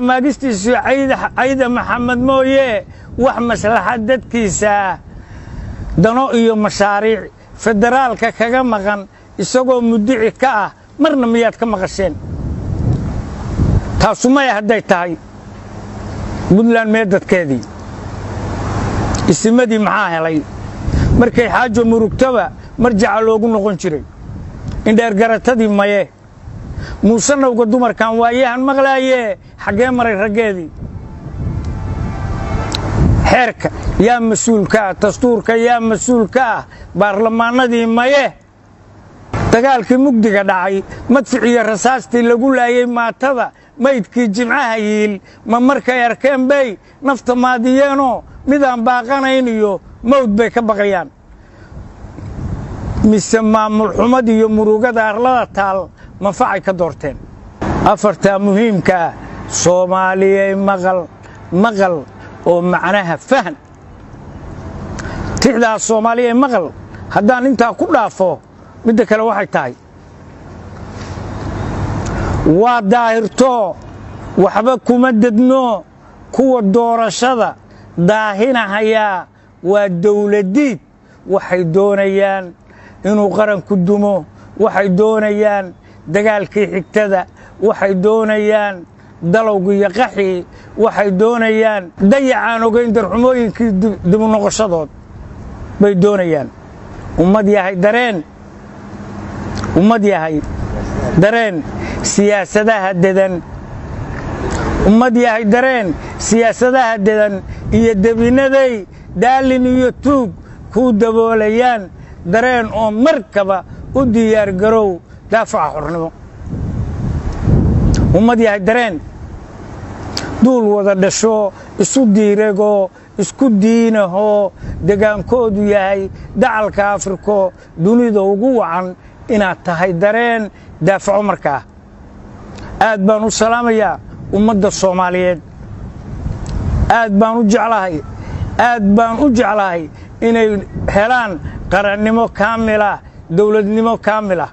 maagistiisu cayda maxamed mooye wax maslaxad dadkiisa dano iyo mashaariic federaalka kaga maqan isagoo mudici ka ah marna miyaad ka maqasheen taasumay hadday tahay Puntland meedadkeedii isimadii maxaa helay markay xaajo murugtaba marjaca loogu noqon jiray indheer garatadii maye muusanowga dumarkan waayahan maqlaaye xagee maray raggeedii xeerka yaa mas'uulka dastuurka yaa mas'uulka baarlamaanadii maye dagaalkii mugdiga dhacay madficiyo rasaastii lagu laayay maatada maydkii jimcaha yiil ma markay arkeen bay nafta maadiyeenoo midaan baaqanayn iyo mawd bay ka baqayaan mise maamul xumad iyo murugada arlada taal manfacay ka doorteen afarta muhiimka Soomaaliyeey maqal oo macnaha fahan tixda Soomaaliyeey maqal haddaan intaa ku dhaafo midda kale waxay tahay waa daahirto waxba kuma dadno kuwa doorashada daahinahaya waa dawladdiid waxay doonayaan inuu qaranku dumo waxay doonayaan dagaalkii xigtada waxay doonayaan dalowga iyo qaxii waxay doonayaan dayacaan ogeyn darxumooyinkii dib u noqoshadood bay doonayaan ummad yahay dareen siyaasadaha dedan ummad yahay dareen siyaasadaha dedan iyo debinaday daalin iyo tuug ku daboolayaan dareen oo markaba u diyaar garow daafaca xornimo ummad yahay dareen duul wada dhasho isu diirego isku diinaho degaankoodu yahay dacalka Afrika dunida ugu wacan inaad tahay dareen daafaco markaa aad baan u salaamayaa ummadda Soomaaliyeed aad baan u jeclahay inay helaan qarannimo kaamila dawladnimo kaamila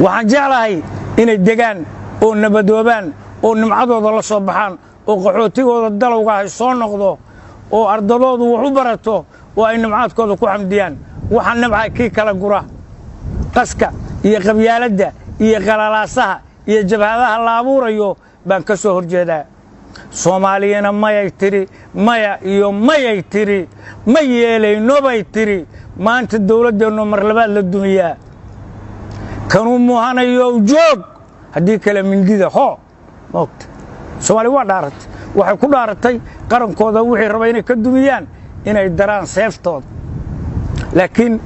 waxaan jeclahay inay degaan oo nabadoobaan oo nimcadooda la soo baxaan oo qaxootigooda dalowga ay soo noqdo oo ardadoodu wax u barato oo ay nimcaadkooda ku xamdiyaan waxaan nimcay kii kala gura qaska iyo qabyaaladda iyo qalalaasaha iyo jabhadaha la abuurayo baan ka soo horjeedaa Soomaaliyana mayay tiri ma yeelayno bay tiri maanta dawladdeenu mar labaad la dumiyaa kanu muhanayo joog haddii kale mindida moogta Soomaali waa dhaaratay waxay ku dhaaratay qarankooda wixii rabay inay ka dumiyaan inay daraan seeftooda laakiin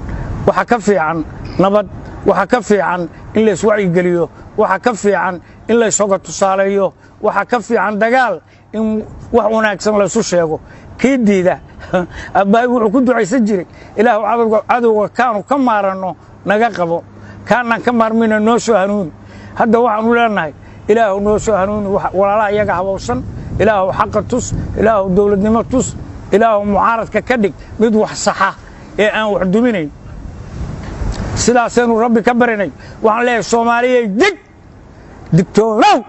waxa ka fiican nabad waxa ka fiican in la iswacyi geliyo waxa ka fiican in la isoga tusaaleeyo waxa ka fiican dagaal in wax wanaagsan la isu sheego kii diida abbaay wuxuu ku ducaysan jiray ilaahu cadowga kaanu ka maarano naga qabo kaana ka maarmina noo soo hanuun hadda waxaanu leenahay ilaahu noo soo hanuun walaalaha iyaga habowsan ilaahu xaq tus ilaahu dawladnimo tus ilaahu mucaaradka ka dhig mid wax saxa ee aan wax duminayn sidaasaynu rabbi ka barinay waxaan leeyahay Soomaaliyeey digtoonow